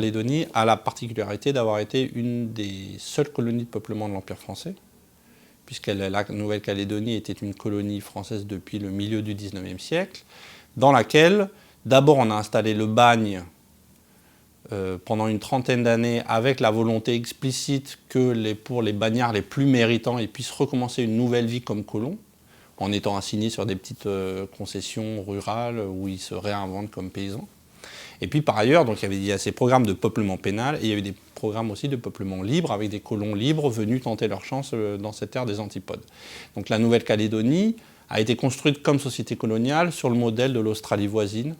Nouvelle-Calédonie a la particularité d'avoir été une des seules colonies de peuplement de l'Empire français, puisque la Nouvelle-Calédonie était une colonie française depuis le milieu du XIXe siècle, dans laquelle, d'abord, on a installé le bagne pendant une trentaine d'années avec la volonté explicite que pour les bagnards les plus méritants, ils puissent recommencer une nouvelle vie comme colons, en étant assignés sur des petites concessions rurales où ils se réinventent comme paysans. Et puis par ailleurs, donc, il y a ces programmes de peuplement pénal et il y avait des programmes aussi de peuplement libre avec des colons libres venus tenter leur chance dans cette terre des antipodes. Donc la Nouvelle-Calédonie a été construite comme société coloniale sur le modèle de l'Australie voisine,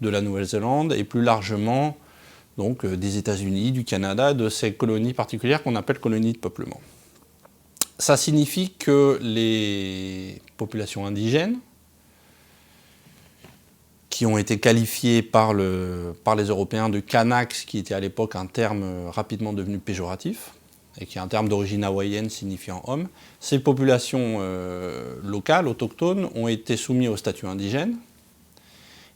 de la Nouvelle-Zélande et plus largement donc, des États-Unis, du Canada, de ces colonies particulières qu'on appelle colonies de peuplement. Ça signifie que les populations indigènes, qui ont été qualifiées par les Européens de Kanaks, qui était à l'époque un terme rapidement devenu péjoratif, et qui est un terme d'origine hawaïenne signifiant homme, ces populations locales, autochtones, ont été soumises au statut indigène.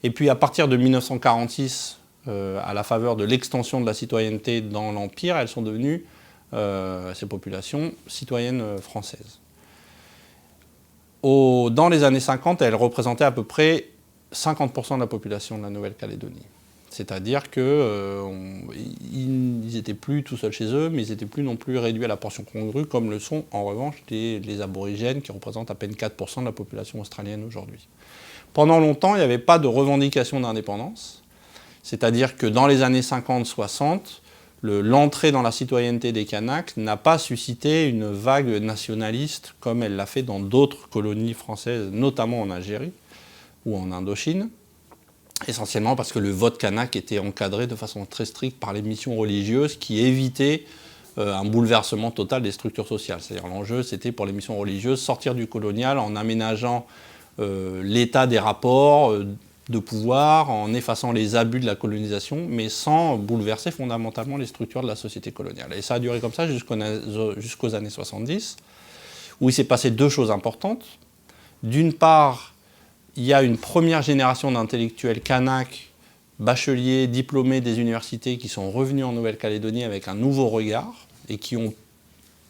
Et puis à partir de 1946, à la faveur de l'extension de la citoyenneté dans l'Empire, elles sont devenues, ces populations, citoyennes françaises. Dans les années 50, elles représentaient à peu près 50% de la population de la Nouvelle-Calédonie. C'est-à-dire qu'ils n'étaient plus tout seuls chez eux, mais ils n'étaient plus non plus réduits à la portion congrue, comme le sont en revanche les aborigènes, qui représentent à peine 4% de la population australienne aujourd'hui. Pendant longtemps, il n'y avait pas de revendication d'indépendance, c'est-à-dire que dans les années 50-60, l'entrée dans la citoyenneté des Kanaks n'a pas suscité une vague nationaliste comme elle l'a fait dans d'autres colonies françaises, notamment en Algérie ou en Indochine, essentiellement parce que le vote kanak était encadré de façon très stricte par les missions religieuses qui évitaient un bouleversement total des structures sociales. C'est-à-dire l'enjeu, c'était pour les missions religieuses sortir du colonial en aménageant l'état des rapports de pouvoir, en effaçant les abus de la colonisation, mais sans bouleverser fondamentalement les structures de la société coloniale. Et ça a duré comme ça jusqu'aux années 70, où il s'est passé deux choses importantes. D'une part, il y a une première génération d'intellectuels kanaks, bacheliers, diplômés des universités qui sont revenus en Nouvelle-Calédonie avec un nouveau regard et qui ont,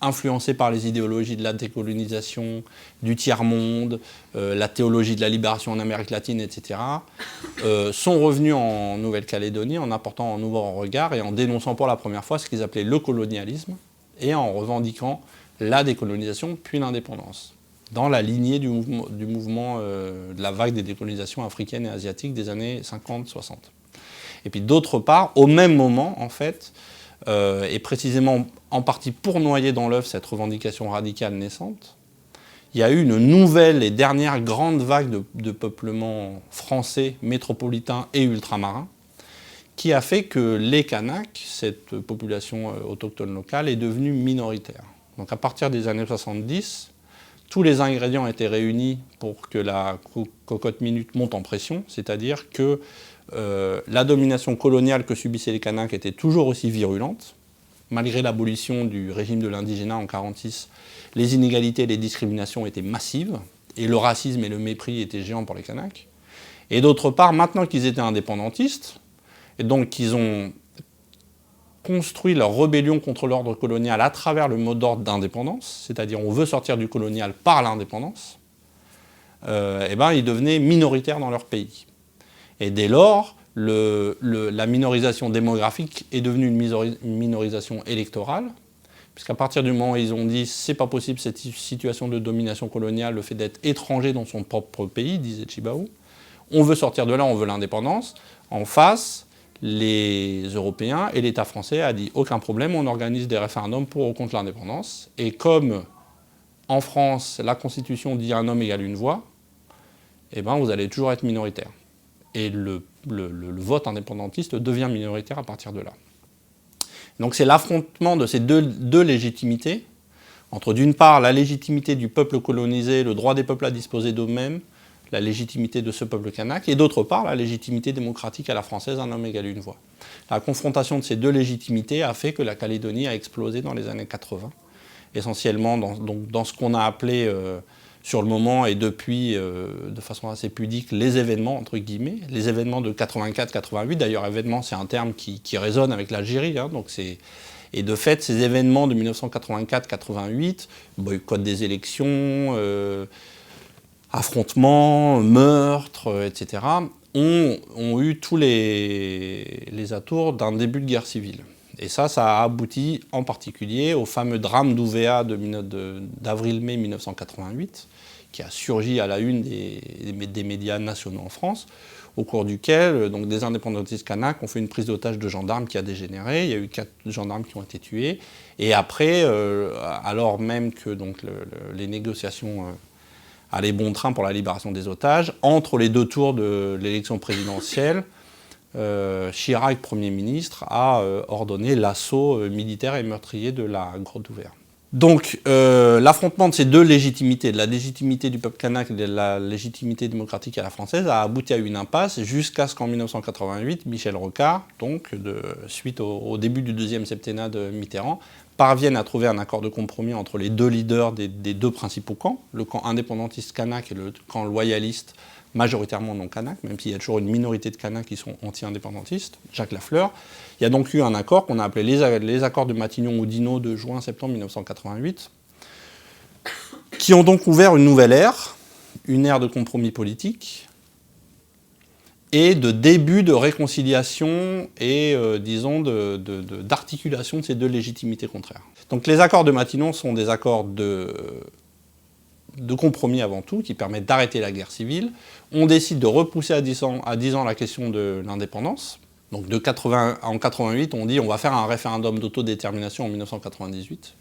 influencés par les idéologies de la décolonisation, du tiers-monde, la théologie de la libération en Amérique latine, etc., sont revenus en Nouvelle-Calédonie en apportant un nouveau regard et en dénonçant pour la première fois ce qu'ils appelaient le colonialisme et en revendiquant la décolonisation puis l'indépendance, dans la lignée du mouvement de la vague des décolonisations africaines et asiatiques des années 50-60. Et puis d'autre part, au même moment, en fait, et précisément en partie pour noyer dans l'œuf cette revendication radicale naissante, il y a eu une nouvelle et dernière grande vague de peuplement français, métropolitain et ultramarin, qui a fait que les Kanaks, cette population autochtone locale, est devenue minoritaire. Donc à partir des années 70, tous les ingrédients étaient réunis pour que la cocotte minute monte en pression, c'est-à-dire que la domination coloniale que subissaient les Kanaks était toujours aussi virulente. Malgré l'abolition du régime de l'indigénat en 1946, les inégalités et les discriminations étaient massives, et le racisme et le mépris étaient géants pour les Kanaks. Et d'autre part, maintenant qu'ils étaient indépendantistes, et donc qu'ils ont construit leur rébellion contre l'ordre colonial à travers le mot d'ordre d'indépendance, c'est-à-dire on veut sortir du colonial par l'indépendance, ils devenaient minoritaires dans leur pays. Et dès lors, la minorisation démographique est devenue une minorisation électorale, puisqu'à partir du moment où ils ont dit c'est pas possible cette situation de domination coloniale, le fait d'être étranger dans son propre pays, disait Chibaou, on veut sortir de là, on veut l'indépendance. En face, les Européens et l'État français a dit aucun problème, on organise des référendums pour ou contre l'indépendance. Et comme en France, la Constitution dit un homme égale une voix, vous allez toujours être minoritaire. Et le vote indépendantiste devient minoritaire à partir de là. Donc c'est l'affrontement de ces deux légitimités, entre d'une part la légitimité du peuple colonisé, le droit des peuples à disposer d'eux-mêmes, la légitimité de ce peuple kanak, et d'autre part la légitimité démocratique à la française, un homme égale une voix. La confrontation de ces deux légitimités a fait que la Calédonie a explosé dans les années 80, essentiellement dans ce qu'on a appelé sur le moment et depuis, de façon assez pudique, les événements, entre guillemets, les événements de 84-88. D'ailleurs, événement, c'est un terme qui résonne avec l'Algérie. Hein, et de fait, ces événements de 1984-88, boycott des élections, affrontements, meurtres, etc., ont eu tous les atours d'un début de guerre civile. Et ça a abouti en particulier au fameux drame d'Ouvéa d'avril-mai 1988, qui a surgi à la une des médias nationaux en France, au cours duquel donc, des indépendantistes kanaks ont fait une prise d'otage de gendarmes qui a dégénéré. Il y a eu 4 gendarmes qui ont été tués. Et après, alors même que donc, les négociations allaient bon train pour la libération des otages, entre les 2 tours de l'élection présidentielle, Chirac, Premier ministre, a ordonné l'assaut militaire et meurtrier de la grotte d'Ouvéa. Donc l'affrontement de ces 2 légitimités, de la légitimité du peuple kanak et de la légitimité démocratique à la française, a abouti à une impasse jusqu'à ce qu'en 1988, Michel Rocard, donc suite au début du 2e septennat de Mitterrand, parvienne à trouver un accord de compromis entre les 2 leaders des 2 principaux camps, le camp indépendantiste kanak et le camp loyaliste majoritairement non kanak, même s'il y a toujours une minorité de kanaks qui sont anti-indépendantistes, Jacques Lafleur. Il y a donc eu un accord qu'on a appelé les accords de Matignon-Oudinot de juin-septembre 1988, qui ont donc ouvert une nouvelle ère, une ère de compromis politique et de début de réconciliation et, disons, d'articulation de ces 2 légitimités contraires. Donc les accords de Matignon sont des accords de compromis avant tout, qui permettent d'arrêter la guerre civile. On décide de repousser à 10 ans la question de l'indépendance. Donc en 88, on dit on va faire un référendum d'autodétermination en 1998.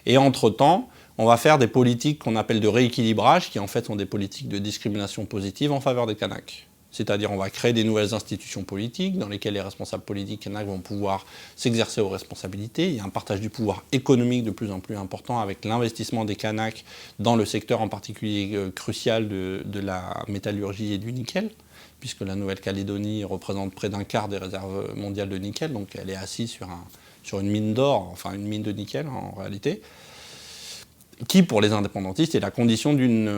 Et entre-temps, on va faire des politiques qu'on appelle de rééquilibrage, qui en fait sont des politiques de discrimination positive en faveur des Kanaks. C'est-à-dire on va créer des nouvelles institutions politiques dans lesquelles les responsables politiques kanaks vont pouvoir s'exercer aux responsabilités. Il y a un partage du pouvoir économique de plus en plus important avec l'investissement des Kanaks dans le secteur en particulier crucial de la métallurgie et du nickel, puisque la Nouvelle-Calédonie représente près d'un quart des réserves mondiales de nickel, donc elle est assise sur une mine d'or, enfin une mine de nickel en réalité, qui, pour les indépendantistes, est la condition d'une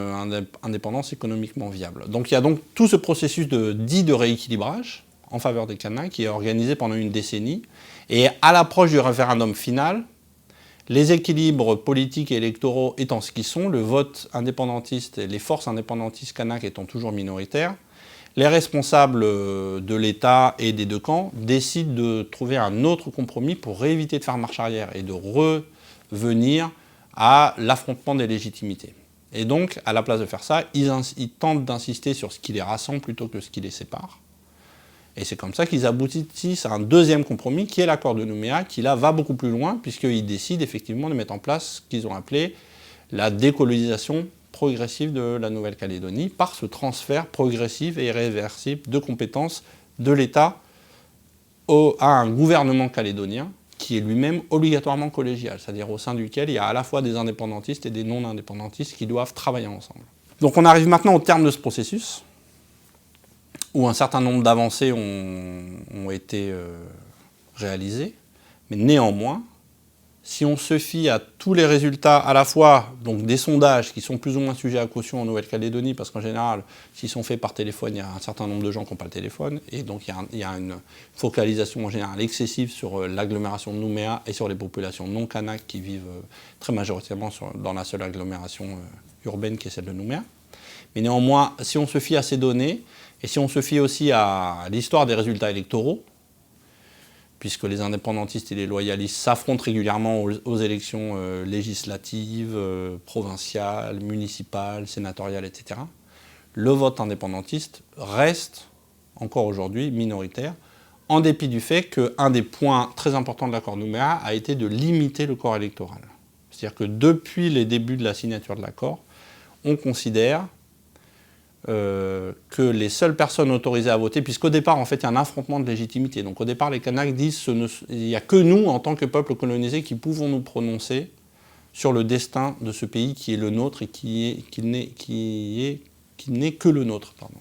indépendance économiquement viable. Donc il y a donc tout ce processus dit de rééquilibrage en faveur des Kanaks qui est organisé pendant une décennie. Et à l'approche du référendum final, les équilibres politiques et électoraux étant ce qu'ils sont, le vote indépendantiste et les forces indépendantistes kanaks étant toujours minoritaires, les responsables de l'État et des 2 camps décident de trouver un autre compromis pour éviter de faire marche arrière et de revenir à l'affrontement des légitimités. Et donc, à la place de faire ça, ils tentent d'insister sur ce qui les rassemble plutôt que ce qui les sépare. Et c'est comme ça qu'ils aboutissent à un 2e compromis, qui est l'accord de Nouméa, qui là va beaucoup plus loin, puisqu'ils décident effectivement de mettre en place ce qu'ils ont appelé la décolonisation progressive de la Nouvelle-Calédonie, par ce transfert progressif et irréversible de compétences de l'État à un gouvernement calédonien, qui est lui-même obligatoirement collégial, c'est-à-dire au sein duquel il y a à la fois des indépendantistes et des non-indépendantistes qui doivent travailler ensemble. Donc on arrive maintenant au terme de ce processus, où un certain nombre d'avancées ont été réalisées, mais néanmoins, si on se fie à tous les résultats, à la fois donc, des sondages qui sont plus ou moins sujets à caution en Nouvelle-Calédonie, parce qu'en général, s'ils sont faits par téléphone, il y a un certain nombre de gens qui n'ont pas le téléphone, et donc il y a une focalisation en général excessive sur l'agglomération de Nouméa et sur les populations non kanaks qui vivent très majoritairement dans la seule agglomération urbaine qui est celle de Nouméa. Mais néanmoins, si on se fie à ces données, et si on se fie aussi à l'histoire des résultats électoraux, puisque les indépendantistes et les loyalistes s'affrontent régulièrement aux élections législatives, provinciales, municipales, sénatoriales, etc., le vote indépendantiste reste, encore aujourd'hui, minoritaire, en dépit du fait qu'un des points très importants de l'accord de Nouméa a été de limiter le corps électoral. C'est-à-dire que depuis les débuts de la signature de l'accord, on considère que les seules personnes autorisées à voter, puisqu'au départ, en fait, il y a un affrontement de légitimité. Donc au départ, les Kanaks disent qu'il n'y a que nous, en tant que peuple colonisé, qui pouvons nous prononcer sur le destin de ce pays qui est le nôtre et qui n'est que le nôtre. Pardon.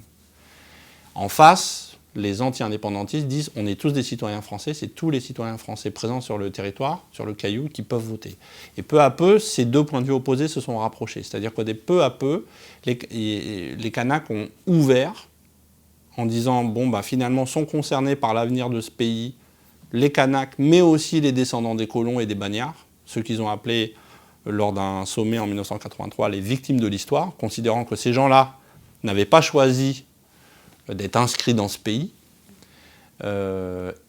En face, les anti-indépendantistes disent on est tous des citoyens français, c'est tous les citoyens français présents sur le territoire, sur le caillou, qui peuvent voter. Et peu à peu, ces deux points de vue opposés se sont rapprochés. C'est-à-dire que peu à peu, les Kanaks ont ouvert en disant bon, bah, finalement, sont concernés par l'avenir de ce pays les Kanaks, mais aussi les descendants des colons et des bagnards, ceux qu'ils ont appelés lors d'un sommet en 1983 les victimes de l'histoire, considérant que ces gens-là n'avaient pas choisi d'être inscrits dans ce pays,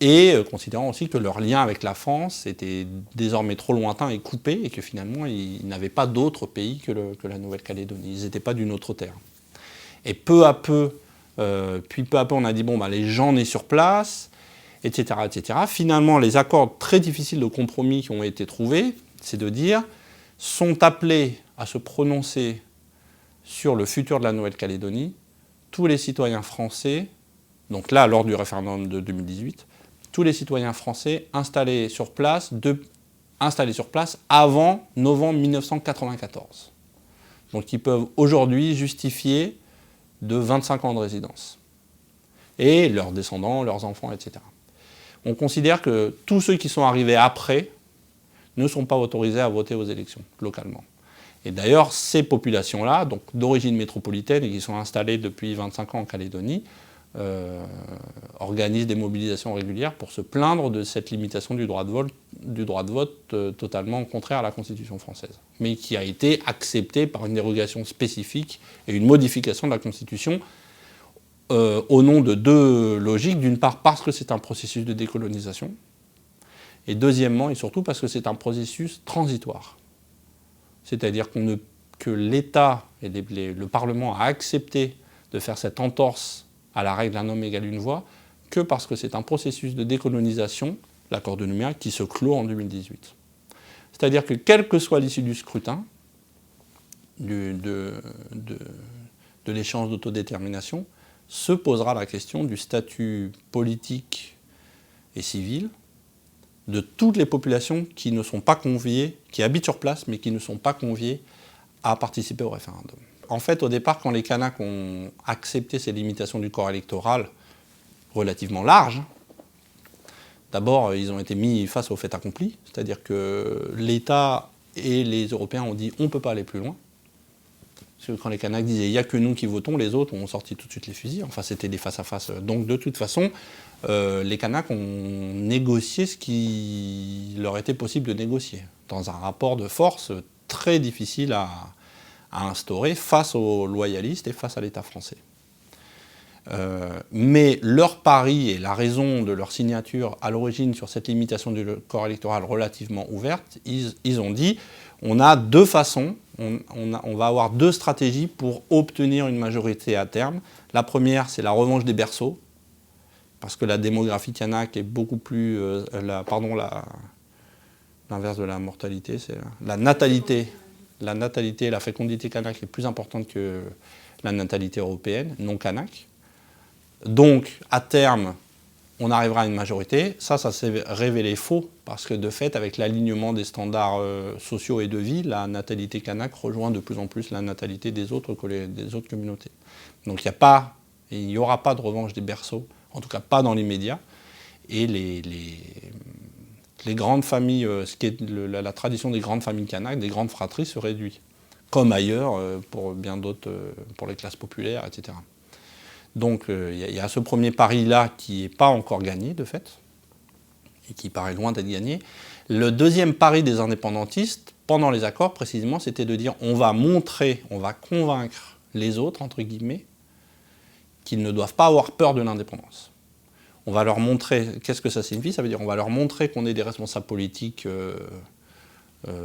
et considérant aussi que leur lien avec la France était désormais trop lointain et coupé, et que finalement ils n'avaient pas d'autre pays que la Nouvelle-Calédonie, ils n'étaient pas d'une autre terre. Et peu à peu, on a dit bon, bah, les gens nés sur place, etc., etc. Finalement, les accords très difficiles de compromis qui ont été trouvés, c'est de dire, sont appelés à se prononcer sur le futur de la Nouvelle-Calédonie tous les citoyens français, donc là, lors du référendum de 2018, tous les citoyens français installés sur place avant novembre 1994. Donc ils peuvent aujourd'hui justifier de 25 ans de résidence. Et leurs descendants, leurs enfants, etc. On considère que tous ceux qui sont arrivés après ne sont pas autorisés à voter aux élections, localement. Et d'ailleurs, ces populations-là, donc d'origine métropolitaine et qui sont installées depuis 25 ans en Calédonie, organisent des mobilisations régulières pour se plaindre de cette limitation du droit de vote totalement contraire à la Constitution française, mais qui a été acceptée par une dérogation spécifique et une modification de la Constitution au nom de deux logiques. D'une part, parce que c'est un processus de décolonisation, et deuxièmement, et surtout, parce que c'est un processus transitoire. C'est-à-dire que l'État et le Parlement a accepté de faire cette entorse à la règle d'un homme égale une voix que parce que c'est un processus de décolonisation, l'accord de Nouméa, qui se clôt en 2018. C'est-à-dire que quelle que soit l'issue du scrutin, de l'échange d'autodétermination, se posera la question du statut politique et civil de toutes les populations qui ne sont pas conviées, qui habitent sur place, mais qui ne sont pas conviées à participer au référendum. En fait, au départ, quand les Kanaks ont accepté ces limitations du corps électoral relativement larges, d'abord, ils ont été mis face au fait accompli, c'est-à-dire que l'État et les Européens ont dit on ne peut pas aller plus loin. Parce que quand les Kanaks disaient « il n'y a que nous qui votons », les autres ont sorti tout de suite les fusils. Enfin, c'était des face-à-face. Donc, de toute façon, les Kanaks ont négocié ce qui leur était possible de négocier, dans un rapport de force très difficile à instaurer face aux loyalistes et face à l'État français. Mais leur pari et la raison de leur signature à l'origine sur cette limitation du corps électoral relativement ouverte, ils ont dit on a deux façons, on va avoir deux stratégies pour obtenir une majorité à terme. La première, c'est la revanche des berceaux, parce que la démographie kanak est beaucoup plus... l'inverse de la mortalité, c'est la natalité. La natalité et la fécondité kanak est plus importante que la natalité européenne, non kanak. Donc, à terme, on arrivera à une majorité. Ça s'est révélé faux, parce que de fait, avec l'alignement des standards sociaux et de vie, la natalité kanak rejoint de plus en plus la natalité des autres communautés. Donc, il n'y aura pas de revanche des berceaux, en tout cas pas dans les médias. Et les grandes familles, la tradition des grandes familles kanak, des grandes fratries, se réduit. Comme ailleurs, pour bien d'autres, pour les classes populaires, etc. Donc il y a ce premier pari-là qui n'est pas encore gagné, de fait, et qui paraît loin d'être gagné. Le deuxième pari des indépendantistes, pendant les accords précisément, c'était de dire on va convaincre les autres, entre guillemets, qu'ils ne doivent pas avoir peur de l'indépendance. On va leur montrer, qu'est-ce que ça signifie? Ça veut dire on va leur montrer qu'on est des responsables politiques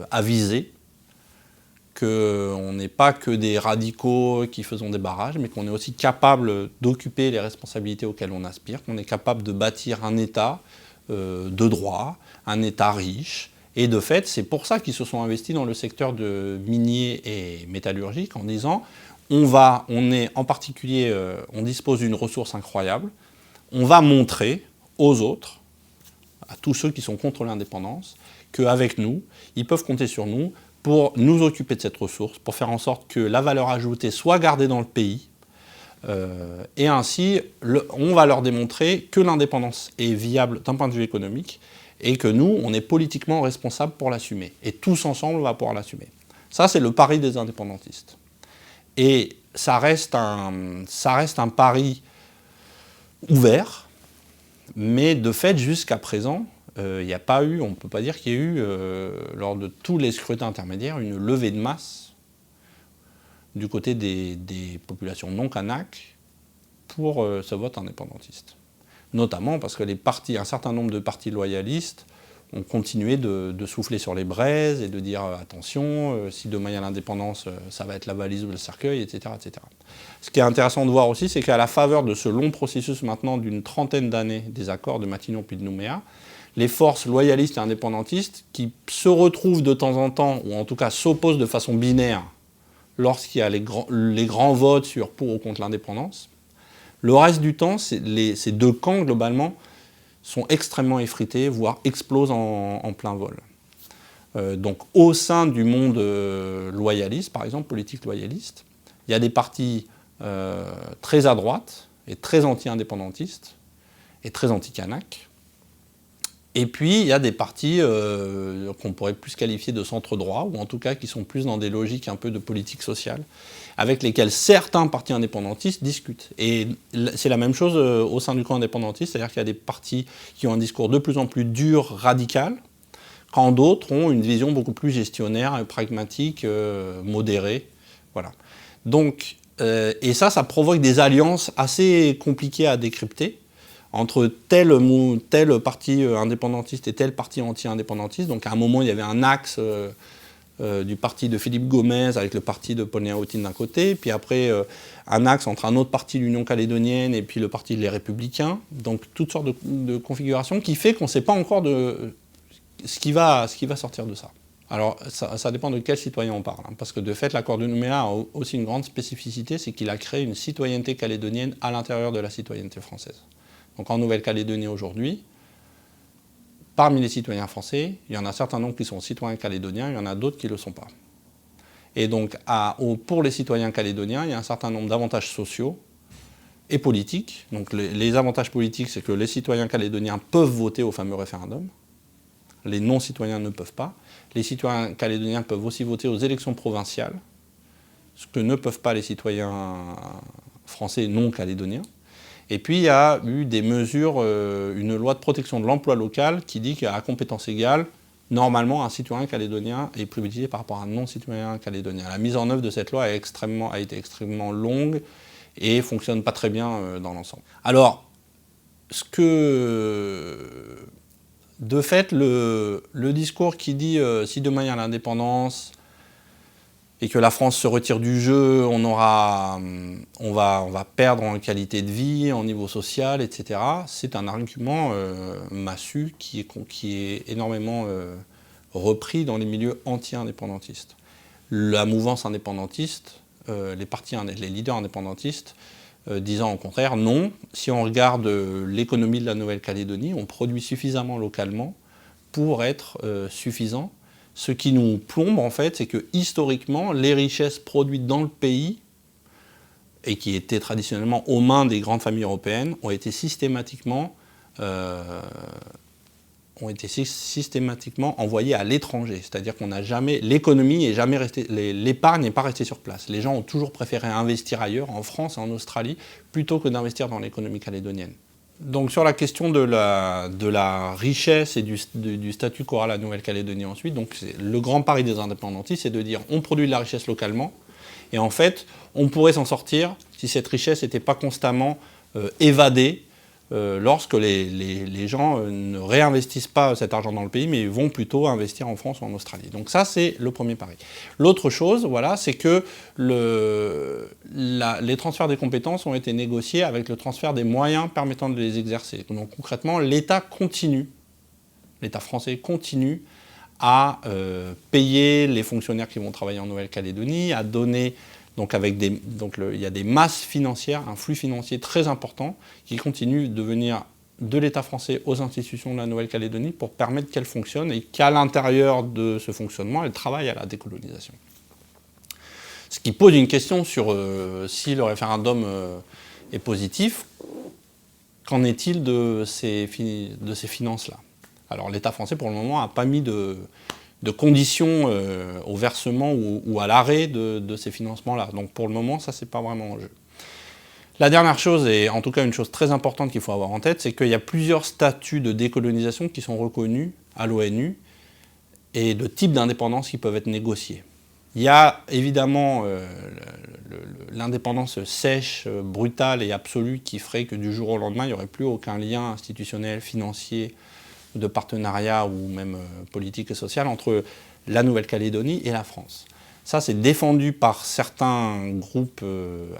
avisés, qu'on n'est pas que des radicaux qui faisons des barrages, mais qu'on est aussi capable d'occuper les responsabilités auxquelles on aspire, qu'on est capable de bâtir un État de droit, un État riche. Et de fait, c'est pour ça qu'ils se sont investis dans le secteur de minier et métallurgique, en disant on dispose d'une ressource incroyable, on va montrer aux autres, à tous ceux qui sont contre l'indépendance, qu'avec nous, ils peuvent compter sur nous pour nous occuper de cette ressource, pour faire en sorte que la valeur ajoutée soit gardée dans le pays, Et ainsi, on va leur démontrer que l'indépendance est viable d'un point de vue économique et que nous, on est politiquement responsable pour l'assumer. Et tous ensemble, on va pouvoir l'assumer. Ça, c'est le pari des indépendantistes. Et ça reste un pari ouvert, mais de fait, jusqu'à présent, il n'y a pas eu, on ne peut pas dire qu'il y ait eu, lors de tous les scrutins intermédiaires, une levée de masse du côté des populations non kanak pour ce vote indépendantiste. Notamment parce que un certain nombre de partis loyalistes ont continué de souffler sur les braises et de dire attention, si demain il y a l'indépendance, ça va être la valise ou le cercueil, etc., etc. Ce qui est intéressant de voir aussi, c'est qu'à la faveur de ce long processus maintenant d'une trentaine d'années des accords de Matignon puis de Nouméa, les forces loyalistes et indépendantistes qui se retrouvent de temps en temps, ou en tout cas s'opposent de façon binaire, lorsqu'il y a les grands votes sur pour ou contre l'indépendance, le reste du temps, ces deux camps, globalement, sont extrêmement effrités, voire explosent en plein vol. Donc au sein du monde loyaliste, par exemple, politique loyaliste, il y a des partis très à droite et très anti-indépendantistes et très anti-kanak. Et puis, il y a des partis qu'on pourrait plus qualifier de centre-droit, ou en tout cas qui sont plus dans des logiques un peu de politique sociale, avec lesquels certains partis indépendantistes discutent. Et c'est la même chose au sein du camp indépendantiste, c'est-à-dire qu'il y a des partis qui ont un discours de plus en plus dur, radical, quand d'autres ont une vision beaucoup plus gestionnaire, pragmatique, modérée. Voilà. Donc, et ça provoque des alliances assez compliquées à décrypter entre tel parti indépendantiste et tel parti anti-indépendantiste. Donc à un moment, il y avait un axe du parti de Philippe Gomez avec le parti de Paul Néautine d'un côté, puis après un axe entre un autre parti, l'Union calédonienne, et puis le parti des Républicains. Donc toutes sortes de configurations qui fait qu'on ne sait pas encore ce qui va sortir de ça. Alors ça dépend de quel citoyen on parle, hein, parce que de fait l'accord de Nouméa a aussi une grande spécificité, c'est qu'il a créé une citoyenneté calédonienne à l'intérieur de la citoyenneté française. Donc en Nouvelle-Calédonie aujourd'hui, parmi les citoyens français, il y en a un certain nombre qui sont citoyens calédoniens, il y en a d'autres qui ne le sont pas. Et donc pour les citoyens calédoniens, il y a un certain nombre d'avantages sociaux et politiques. Donc les avantages politiques, c'est que les citoyens calédoniens peuvent voter au fameux référendum. Les non-citoyens ne peuvent pas. Les citoyens calédoniens peuvent aussi voter aux élections provinciales, ce que ne peuvent pas les citoyens français non calédoniens. Et puis il y a eu des mesures, une loi de protection de l'emploi local qui dit qu'à compétence égale, normalement un citoyen calédonien est privilégié par rapport à un non-citoyen calédonien. La mise en œuvre de cette loi a été extrêmement longue et ne fonctionne pas très bien dans l'ensemble. Alors, de fait, le discours qui dit si demain il y a l'indépendance et que la France se retire du jeu, on va perdre en qualité de vie, en niveau social, etc. C'est un argument massu qui est énormément repris dans les milieux anti-indépendantistes. La mouvance indépendantiste, les leaders indépendantistes, disant au contraire non, si on regarde l'économie de la Nouvelle-Calédonie, on produit suffisamment localement pour être suffisant. Ce qui nous plombe en fait, c'est que historiquement, les richesses produites dans le pays et qui étaient traditionnellement aux mains des grandes familles européennes ont été systématiquement envoyées à l'étranger. C'est-à-dire qu'on n'a jamais, l'économie n'est jamais restée, l'épargne n'est pas restée sur place. Les gens ont toujours préféré investir ailleurs, en France et en Australie, plutôt que d'investir dans l'économie calédonienne. Donc sur la question de la richesse et du statut qu'aura la Nouvelle-Calédonie ensuite, donc le grand pari des indépendantistes, c'est de dire on produit de la richesse localement, et en fait, on pourrait s'en sortir si cette richesse n'était pas constamment évadée lorsque les gens ne réinvestissent pas cet argent dans le pays, mais vont plutôt investir en France ou en Australie. Donc ça, c'est le premier pari. L'autre chose, voilà, c'est que les transferts des compétences ont été négociés avec le transfert des moyens permettant de les exercer. Donc concrètement, l'État français continue à payer les fonctionnaires qui vont travailler en Nouvelle-Calédonie, à donner... Donc il y a des masses financières, un flux financier très important qui continue de venir de l'État français aux institutions de la Nouvelle-Calédonie pour permettre qu'elles fonctionnent et qu'à l'intérieur de ce fonctionnement, elles travaillent à la décolonisation. Ce qui pose une question sur si le référendum est positif, qu'en est-il de ces finances-là? Alors l'État français, pour le moment, n'a pas mis de conditions au versement ou à l'arrêt de ces financements-là. Donc pour le moment, ça, c'est pas vraiment en jeu. La dernière chose, et en tout cas une chose très importante qu'il faut avoir en tête, c'est qu'il y a plusieurs statuts de décolonisation qui sont reconnus à l'ONU et de types d'indépendance qui peuvent être négociés. Il y a évidemment l'indépendance sèche, brutale et absolue qui ferait que du jour au lendemain, il n'y aurait plus aucun lien institutionnel, financier, de partenariat ou même politique et social entre la Nouvelle-Calédonie et la France. Ça, c'est défendu par certains groupes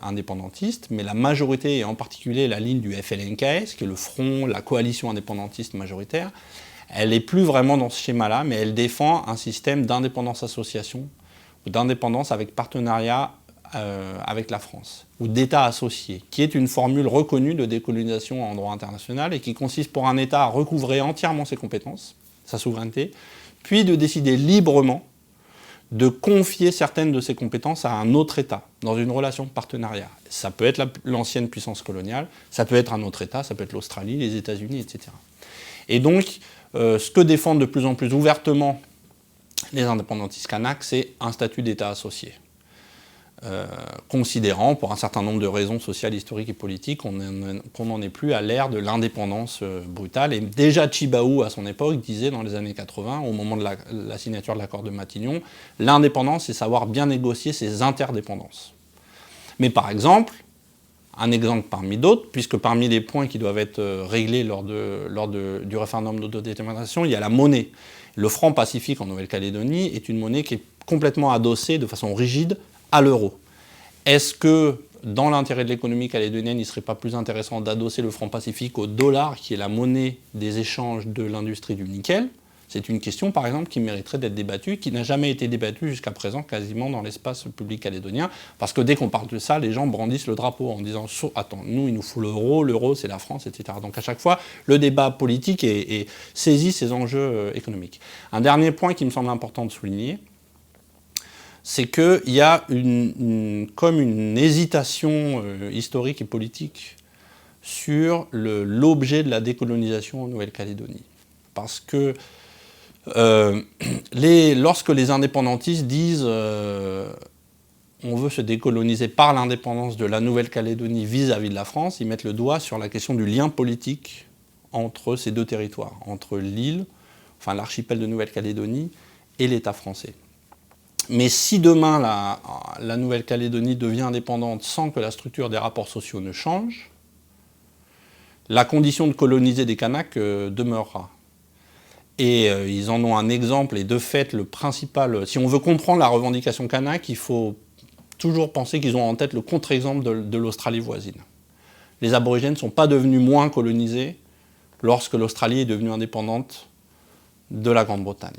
indépendantistes, mais la majorité, et en particulier la ligne du FLNKS, qui est le front, la coalition indépendantiste majoritaire, elle n'est plus vraiment dans ce schéma-là, mais elle défend un système d'indépendance-association ou d'indépendance avec partenariat avec la France, ou d'État associé, qui est une formule reconnue de décolonisation en droit international et qui consiste pour un État à recouvrer entièrement ses compétences, sa souveraineté, puis de décider librement de confier certaines de ses compétences à un autre État, dans une relation de partenariat. Ça peut être l'ancienne puissance coloniale, ça peut être un autre État, ça peut être l'Australie, les États-Unis, etc. Et donc, ce que défendent de plus en plus ouvertement les indépendantistes kanaks, c'est un statut d'État associé. Considérant, pour un certain nombre de raisons sociales, historiques et politiques, qu'on n'en est plus à l'ère de l'indépendance brutale. Et déjà Tjibaou, à son époque, disait dans les années 80, au moment de la signature de l'accord de Matignon, l'indépendance, c'est savoir bien négocier ses interdépendances. Mais par exemple, un exemple parmi d'autres, puisque parmi les points qui doivent être réglés lors du référendum d'autodétermination, il y a la monnaie. Le franc pacifique en Nouvelle-Calédonie est une monnaie qui est complètement adossée de façon rigide à l'euro. Est-ce que, dans l'intérêt de l'économie calédonienne, il ne serait pas plus intéressant d'adosser le franc pacifique au dollar, qui est la monnaie des échanges de l'industrie du nickel? C'est une question, par exemple, qui mériterait d'être débattue, qui n'a jamais été débattue jusqu'à présent quasiment dans l'espace public calédonien, parce que dès qu'on parle de ça, les gens brandissent le drapeau en disant « Attends, nous, il nous faut l'euro c'est la France, etc. » Donc à chaque fois, le débat politique saisit ces enjeux économiques. Un dernier point qui me semble important de souligner, c'est qu'il y a comme une hésitation historique et politique sur l'objet de la décolonisation en Nouvelle-Calédonie. Parce que lorsque les indépendantistes disent on veut se décoloniser par l'indépendance de la Nouvelle-Calédonie vis-à-vis de la France, ils mettent le doigt sur la question du lien politique entre ces deux territoires, entre l'île, enfin l'archipel de Nouvelle-Calédonie, et l'État français. Mais si demain la Nouvelle-Calédonie devient indépendante sans que la structure des rapports sociaux ne change, la condition de coloniser des Kanaks demeurera. Et ils en ont un exemple, et de fait, le principal... Si on veut comprendre la revendication kanak, il faut toujours penser qu'ils ont en tête le contre-exemple de l'Australie voisine. Les aborigènes ne sont pas devenus moins colonisés lorsque l'Australie est devenue indépendante de la Grande-Bretagne.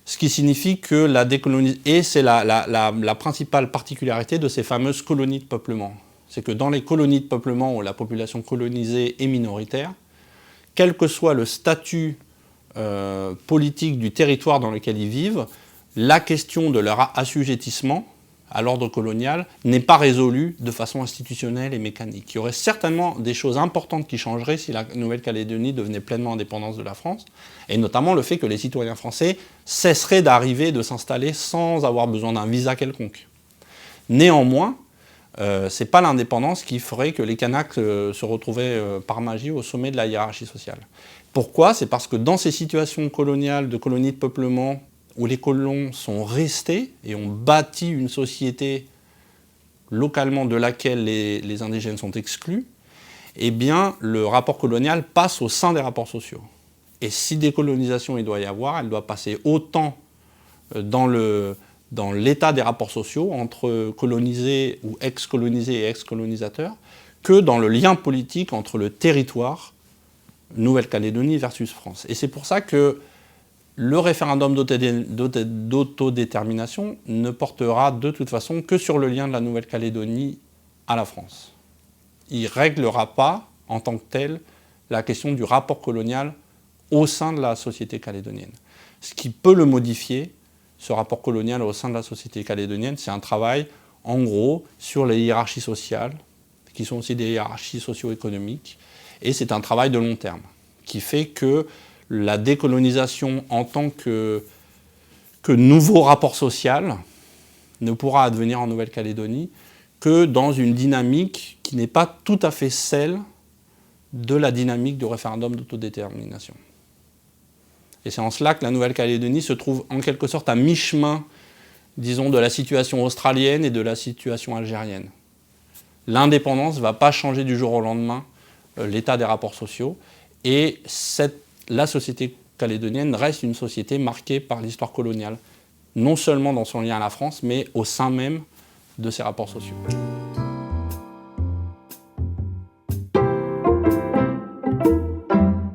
Ce qui signifie que la décolonisation... Et c'est la principale particularité de ces fameuses colonies de peuplement. C'est que dans les colonies de peuplement où la population colonisée est minoritaire, quel que soit le statut politique du territoire dans lequel ils vivent, la question de leur assujettissement à l'ordre colonial n'est pas résolue de façon institutionnelle et mécanique. Il y aurait certainement des choses importantes qui changeraient si la Nouvelle-Calédonie devenait pleinement indépendante de la France, et notamment le fait que les citoyens français cesseraient d'arriver, de s'installer sans avoir besoin d'un visa quelconque. Néanmoins, ce n'est pas l'indépendance qui ferait que les Kanaks se retrouvaient par magie au sommet de la hiérarchie sociale. Pourquoi? C'est parce que dans ces situations coloniales, de colonies de peuplement, où les colons sont restés et ont bâti une société localement de laquelle les indigènes sont exclus, eh bien, le rapport colonial passe au sein des rapports sociaux. Et si décolonisation il doit y avoir, elle doit passer autant dans l'état des rapports sociaux entre colonisés ou ex-colonisés et ex-colonisateurs que dans le lien politique entre le territoire Nouvelle-Calédonie versus France. Et c'est pour ça que le référendum d'autodétermination ne portera de toute façon que sur le lien de la Nouvelle-Calédonie à la France. Il ne réglera pas, en tant que tel, la question du rapport colonial au sein de la société calédonienne. Ce qui peut le modifier, ce rapport colonial au sein de la société calédonienne. C'est un travail, en gros, sur les hiérarchies sociales, qui sont aussi des hiérarchies socio-économiques, et c'est un travail de long terme, qui fait que la décolonisation en tant que nouveau rapport social ne pourra advenir en Nouvelle-Calédonie que dans une dynamique qui n'est pas tout à fait celle de la dynamique du référendum d'autodétermination. Et c'est en cela que la Nouvelle-Calédonie se trouve en quelque sorte à mi-chemin, disons, de la situation australienne et de la situation algérienne. L'indépendance ne va pas changer du jour au lendemain l'état des rapports sociaux, et la société calédonienne reste une société marquée par l'histoire coloniale, non seulement dans son lien à la France, mais au sein même de ses rapports sociaux.